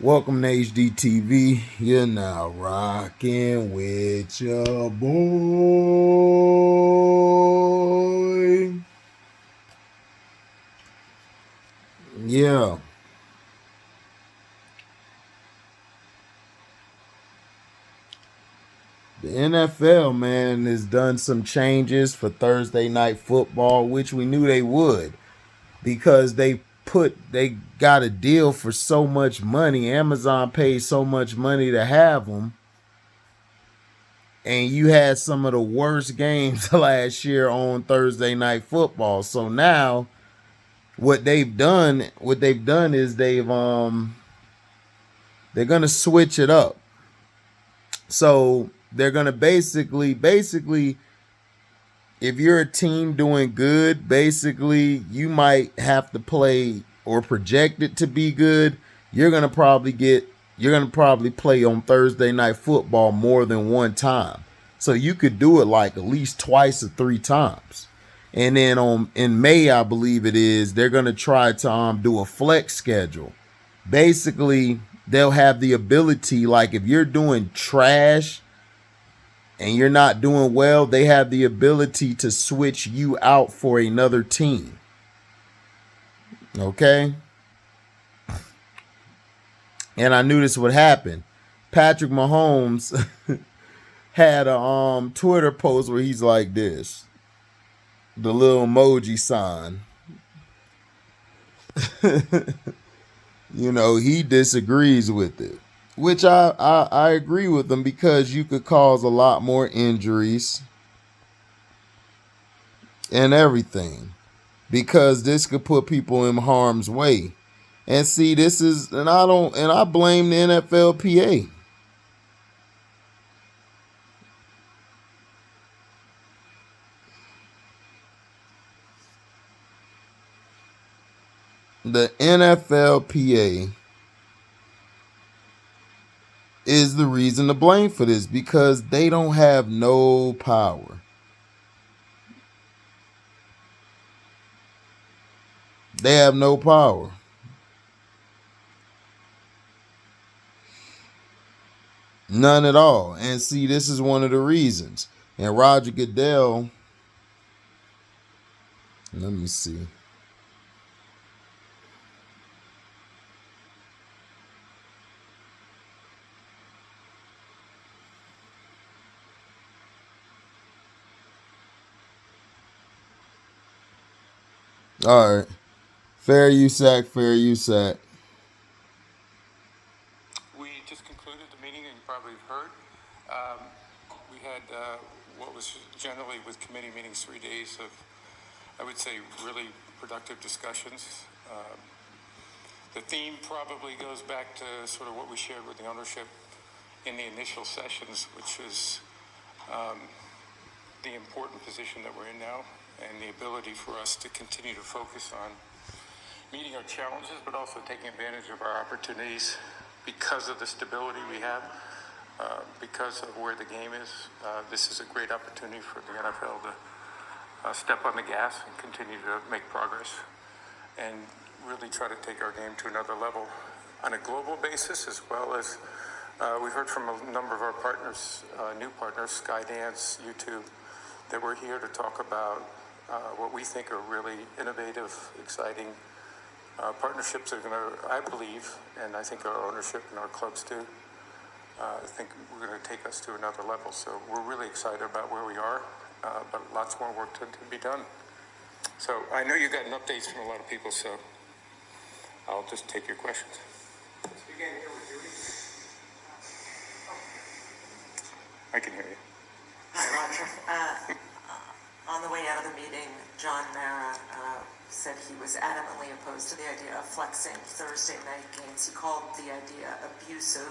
Welcome to HDiiTV. You're now rocking with your boy. Yeah. The NFL, man, has done some changes for Thursday night football, which we knew they would because they got a deal for so much money. Amazon paid so much money to have them. And you had some of the worst games last year on Thursday night football. So now what they've done is they're gonna switch it up. So they're gonna basically if you're a team doing good, basically you might have to play or project it to be good. You're gonna probably play on Thursday night football more than one time. So you could do it like at least twice or three times. And then in May, I believe it is, they're gonna try to do a flex schedule. Basically, they'll have the ability, like if you're doing trash and you're not doing well, they have the ability to switch you out for another team. Okay? And I knew this would happen. Patrick Mahomes had a Twitter post where he's like this. The little emoji sign. He disagrees with it. Which I agree with him because you could cause a lot more injuries and everything. Because this could put people in harm's way. And see, I blame the NFLPA. The NFLPA is the reason to blame for this because they don't have no power. They have no power. None at all. And see, this is one of the reasons. And Roger Goodell, let me see. All right. Fair USAC, fair USAC. We just concluded the meeting, and you probably have heard. We had what was generally with committee meetings 3 days of, I would say, really productive discussions. The theme probably goes back to sort of what we shared with the ownership in the initial sessions, which is the important position that we're in now and the ability for us to continue to focus on meeting our challenges, but also taking advantage of our opportunities because of the stability we have, because of where the game is. This is a great opportunity for the NFL to step on the gas and continue to make progress and really try to take our game to another level on a global basis, as well as we've heard from a number of our partners, new partners, Skydance, YouTube, that we're here to talk about what we think are really innovative, exciting partnerships that are going to, I believe, and I think our ownership and our clubs do, I think we're going to take us to another level. So we're really excited about where we are, but lots more work to be done. So I know you got updates from a lot of people, so I'll just take your questions. Let's begin here with Judy. I can hear you. Hi, Roger. On the way out of the meeting, John Mara said he was adamantly opposed to the idea of flexing Thursday night games. He called the idea abusive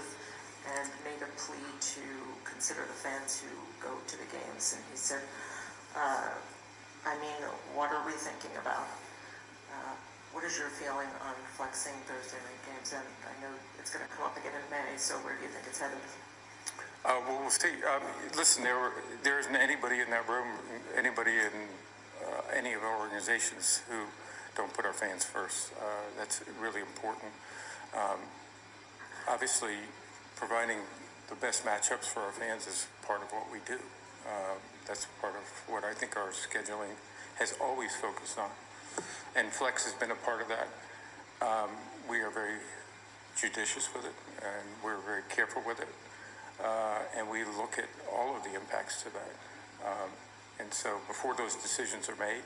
and made a plea to consider the fans who go to the games. And he said, what are we thinking about? What is your feeling on flexing Thursday night games? And I know it's going to come up again in May, so where do you think it's headed? Well, we'll see. Listen, there isn't anybody in that room, anybody in any of our organizations who don't put our fans first. That's really important. obviously, providing the best matchups for our fans is part of what we do. That's part of what I think our scheduling has always focused on. And flex has been a part of that. We are very judicious with it, and we're very careful with it. And we look at all of the impacts to that. And so before those decisions are made,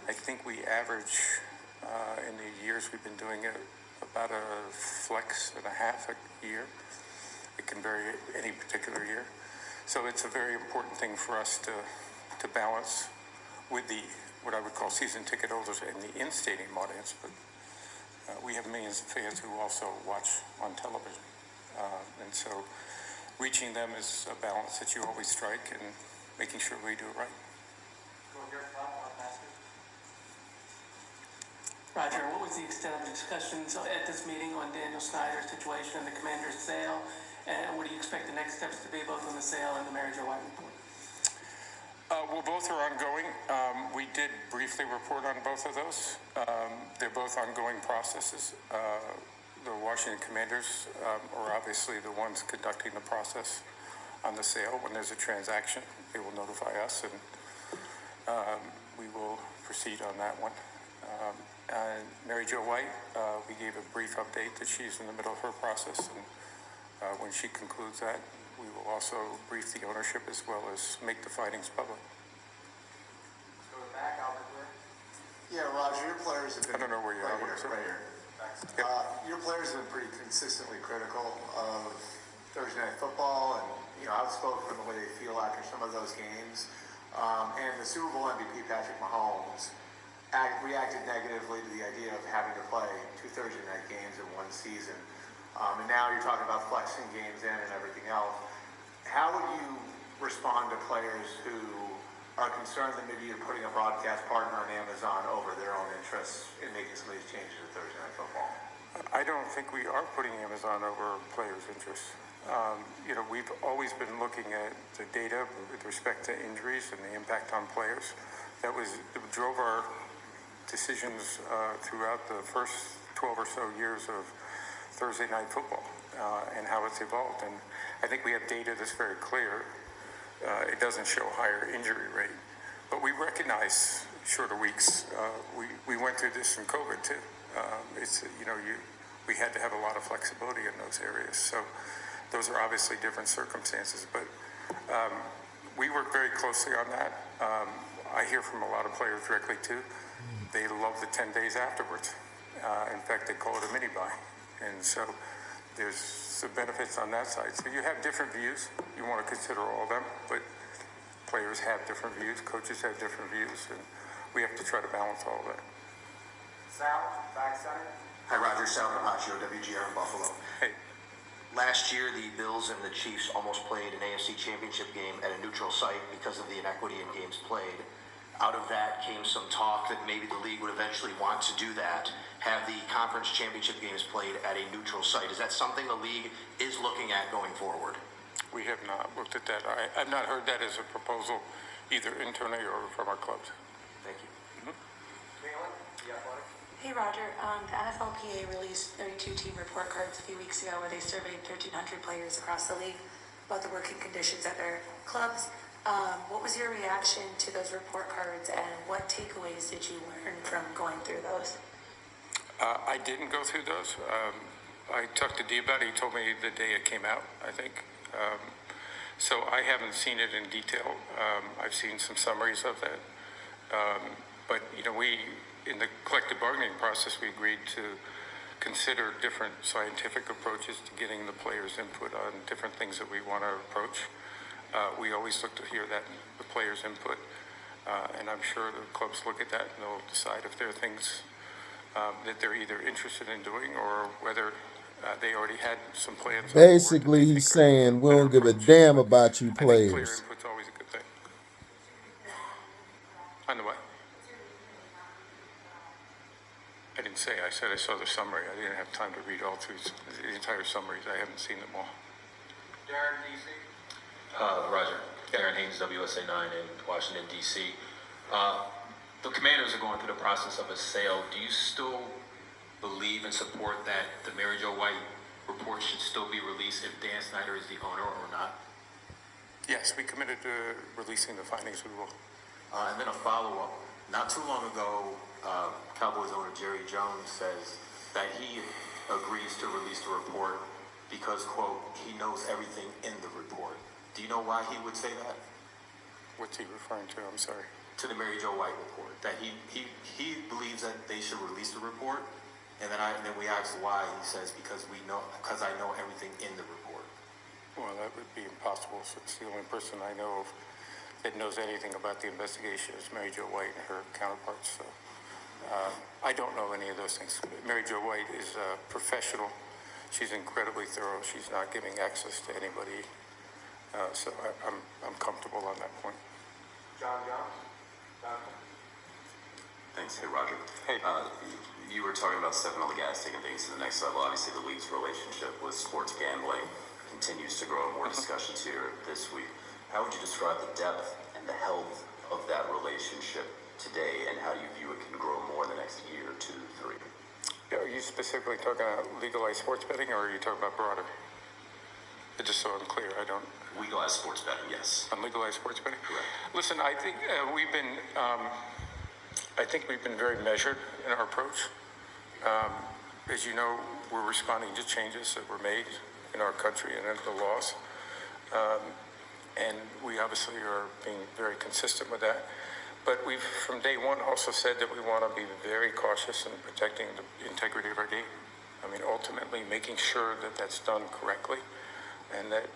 I think we average, in the years we've been doing it, about a flex and a half a year. It can vary any particular year. So it's a very important thing for us to balance with the, what I would call season ticket holders and the in-stadium audience. But we have millions of fans who also watch on television. And so reaching them is a balance that you always strike, and making sure we do it right. Roger, what was the extent of discussions at this meeting on Daniel Snyder's situation and the commander's sale? And what do you expect the next steps to be, both on the sale and the Mary Jo White report? Well, both are ongoing. We did briefly report on both of those. They're both ongoing processes. The Washington Commanders are obviously the ones conducting the process on the sale. When there's a transaction, they will notify us, and we will proceed on that one. Mary Jo White, we gave a brief update that she's in the middle of her process, and when she concludes that, we will also brief the ownership as well as make the findings public. Yeah, Roger, your players have been... I don't know where you are. Right here. Your players have been pretty consistently critical of Thursday Night Football and, outspoken in the way they feel after some of those games. And the Super Bowl MVP, Patrick Mahomes, reacted negatively to the idea of having to play 2 Thursday night games in one season. And now you're talking about flexing games in and everything else. How would you respond to players who are concerned that maybe you're putting a broadcast partner on Amazon over their own interests in making some of these changes to Thursday Night Football? I don't think we are putting Amazon over players' interests. We've always been looking at the data with respect to injuries and the impact on players. That drove our decisions throughout the first 12 or so years of Thursday Night Football and how it's evolved. And I think we have data that's very clear. It doesn't show higher injury rate, but we recognize shorter weeks. We went through this in COVID too. We had to have a lot of flexibility in those areas. So those are obviously different circumstances, but we work very closely on that. I hear from a lot of players directly too. They love the 10 days afterwards. In fact, they call it a mini buy. And so there's some benefits on that side. So you have different views. You want to consider all of them, but players have different views, coaches have different views, and we have to try to balance all of that. Sal, back center. Hi, Roger. Sal Capaccio, WGR in Buffalo. Hey. Last year, the Bills and the Chiefs almost played an AFC Championship game at a neutral site because of the inequity in games played. Out of that came some talk that maybe the league would eventually want to do that, have the conference championship games played at a neutral site. Is that something the league is looking at going forward? We have not looked at that. I've not heard that as a proposal either internally or from our clubs. Thank you. Hey Roger, the NFLPA released 32-team report cards a few weeks ago where they surveyed 1,300 players across the league about the working conditions at their clubs. What was your reaction to those report cards, and what takeaways did you learn from going through those? I didn't go through those. I talked to Dee about it. He told me the day it came out, I think. So I haven't seen it in detail. I've seen some summaries of that. But, in the collective bargaining process, we agreed to consider different scientific approaches to getting the players' input on different things that we want to approach. We always look to hear that, the players' input, and I'm sure the clubs look at that and they'll decide if there are things that they're either interested in doing or whether they already had some plans. Basically, he's saying we don't give a damn about you I think player players. input's always a good thing. On the way. I didn't say. I said I saw the summary. I didn't have time to read all through the entire summaries. I haven't seen them all. Darren, DC. Roger. Darren Haynes, WSA 9 in Washington, D.C. The Commanders are going through the process of a sale. Do you still believe and support that the Mary Jo White report should still be release if Dan Snyder is the owner or not? Yes, we committed to releasing the findings. We will. And then a follow-up. Not too long ago, Cowboys owner Jerry Jones says that he agrees to release the report because, quote, he knows everything in the report. Do you know why he would say that? What's he referring to? I'm sorry. To the Mary Jo White report, that he believes that they should release the report, and then we asked why. He says because I know everything in the report. Well, that would be impossible since the only person I know of that knows anything about the investigation is Mary Jo White and her counterparts. So I don't know any of those things. Mary Jo White is a professional. She's incredibly thorough. She's not giving access to anybody. So I'm comfortable on that point. John. Thanks. Hey, Roger. Hey. You were talking about stepping on the gas, taking things to the next level. Obviously, the league's relationship with sports gambling continues to grow. More discussions here this week. How would you describe the depth and the health of that relationship today, and how do you view it can grow more in the next year, 2, 3? Are you specifically talking about legalized sports betting, or are you talking about broader? Just so I'm clear, I don't. Legalized sports betting, yes. Unlegalized sports betting? Correct. Listen, I think we've been very measured in our approach. As you know, we're responding to changes that were made in our country and in the laws. And we obviously are being very consistent with that. But we've, from day one, also said that we want to be very cautious in protecting the integrity of our game. I mean, ultimately making sure that that's done correctly, and that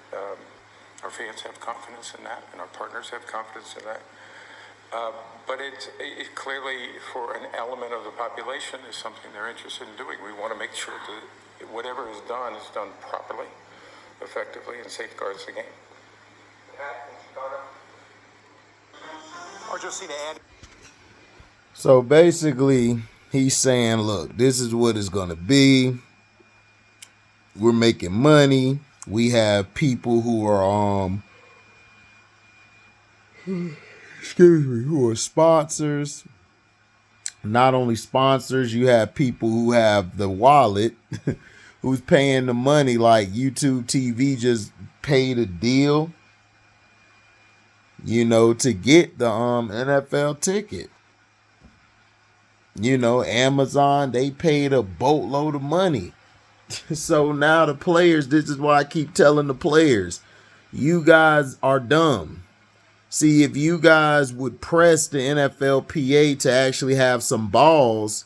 our fans have confidence in that, and our partners have confidence in that. But it clearly, for an element of the population, is something they're interested in doing. We want to make sure that whatever is done properly, effectively, and safeguards the game. So basically, he's saying, look, this is what it's going to be. We're making money. We have people who are, who are sponsors. Not only sponsors, you have people who have the wallet, who's paying the money, like youtubetv just paid a deal, to get the NFL ticket. Amazon, they paid a boatload of money. So now the players, this is why I keep telling the players, you guys are dumb. See, if you guys would press the NFLPA to actually have some balls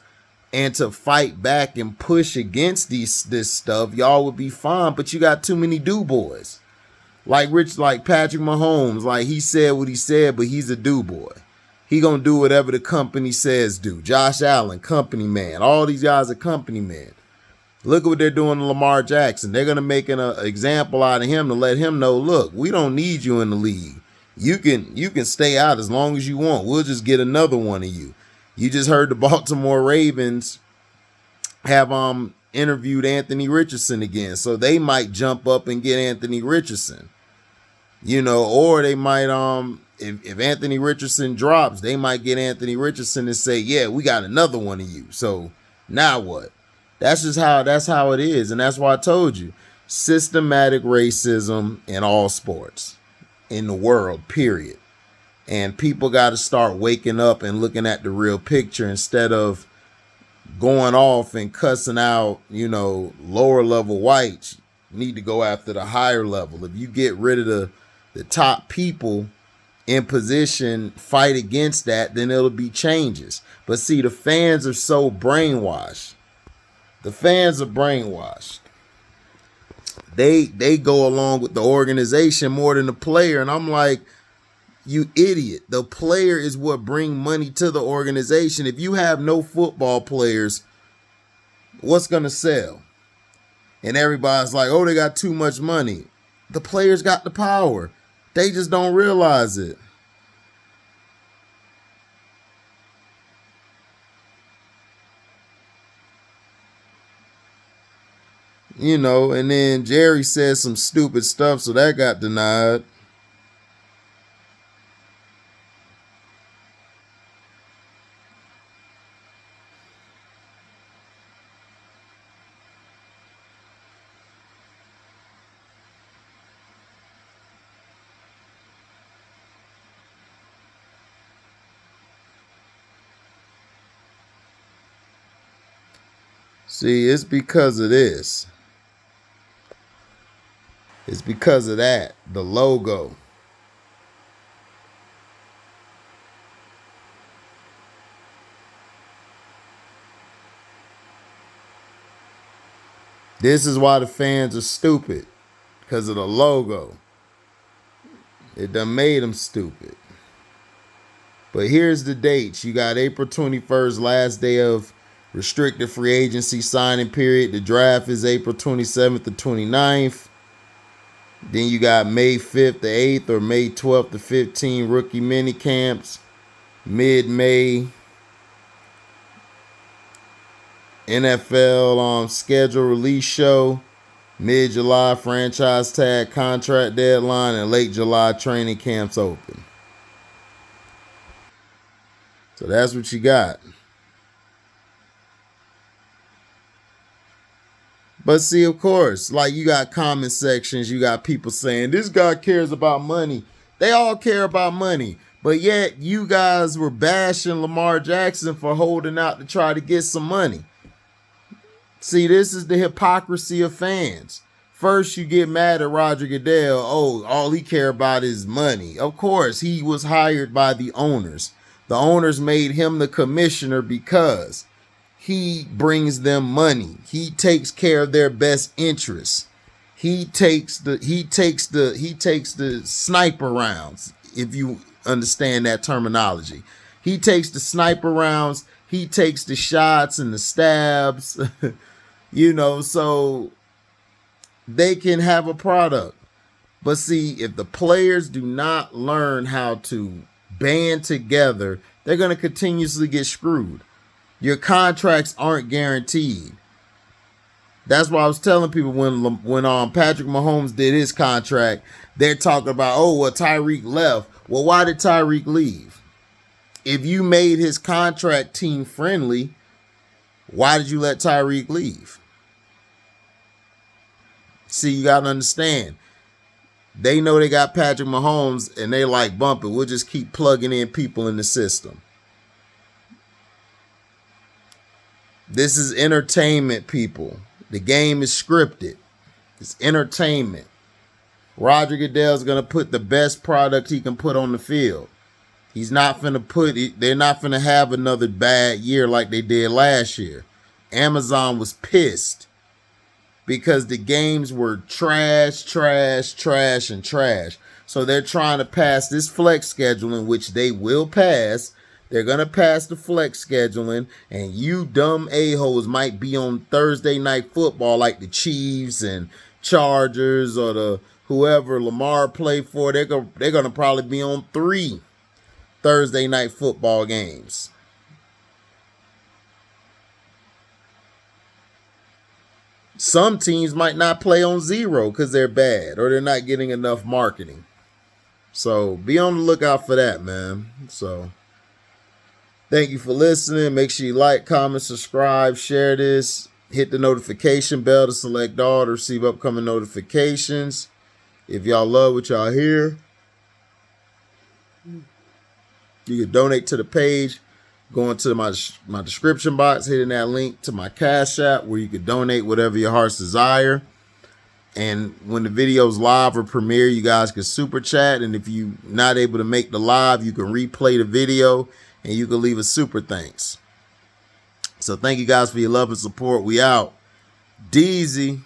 and to fight back and push against this stuff, y'all would be fine. But you got too many do-boys. Like Patrick Mahomes, like he said what he said, but he's a do-boy. He gonna do whatever the company says do. Josh Allen, company man. All these guys are company men. Look at what they're doing to Lamar Jackson. They're gonna make an example out of him to let him know, look, we don't need you in the league. You can stay out as long as you want. We'll just get another one of you. You just heard the Baltimore Ravens have interviewed Anthony Richardson again. So they might jump up and get Anthony Richardson. Or they might if Anthony Richardson drops, they might get Anthony Richardson and say, yeah, we got another one of you. So now what? That's how it is. And that's why I told you, systematic racism in all sports in the world, period. And people got to start waking up and looking at the real picture instead of going off and cussing out, lower level whites. You need to go after the higher level. If you get rid of the top people in position, fight against that, then it'll be changes. But see, the fans are so brainwashed. The fans are brainwashed. They go along with the organization more than the player. And I'm like, you idiot. The player is what bring money to the organization. If you have no football players, what's going to sell? And everybody's like, oh, they got too much money. The players got the power. They just don't realize it. And then Jerry said some stupid stuff, so that got denied. See, it's because of this. It's because of that. The logo. This is why the fans are stupid. Because of the logo. It done made them stupid. But here's the dates. You got April 21st, last day of restricted free agency signing period. The draft is April 27th to 29th. Then you got May 5th to 8th or May 12th to 15th rookie mini camps. Mid-May NFL schedule release show. Mid-July franchise tag contract deadline, and late July training camps open. So that's what you got. But see, of course, like you got comment sections, you got people saying, this guy cares about money. They all care about money. But yet you guys were bashing Lamar Jackson for holding out to try to get some money. See, this is the hypocrisy of fans. First, you get mad at Roger Goodell. Oh, all he care about is money. Of course, he was hired by the owners. The owners made him the commissioner because he brings them money. He takes care of their best interests. He takes the sniper rounds, if you understand that terminology. He takes the sniper rounds. He takes the shots and the stabs. You know, so they can have a product. But see, if the players do not learn how to band together, they're going to continuously get screwed. Your contracts aren't guaranteed. That's why I was telling people when Patrick Mahomes did his contract, they're talking about, oh, well, Tyreek left. Well, why did Tyreek leave? If you made his contract team friendly, why did you let Tyreek leave? See, you got to understand. They know they got Patrick Mahomes and they like bumping. We'll just keep plugging in people in the system. This is entertainment, people. The game is scripted. It's entertainment. Roger Goodell's going to put the best product he can put on the field. He's not going to put it. They're not going to have another bad year like they did last year. Amazon was pissed because the games were trash. So they're trying to pass this flex scheduling, which they will pass. They're going to pass the flex scheduling, and you dumb a-holes might be on Thursday night football like the Chiefs and Chargers or the whoever Lamar played for. They're going to probably be on 3 Thursday night football games. Some teams might not play on 0 because they're bad or they're not getting enough marketing. So be on the lookout for that, man. So thank you for listening. Make sure you like, comment, subscribe, share this. Hit the notification bell to select all to receive upcoming notifications. If y'all love what y'all hear, you can donate to the page. Going to my description box, hitting that link to my Cashapp where you can donate whatever your heart's desire. And when the video's live or premiere, you guys can super chat. And if you're not able to make the live, you can replay the video and you can leave a super thanks. So thank you guys for your love and support. We out. Deezy.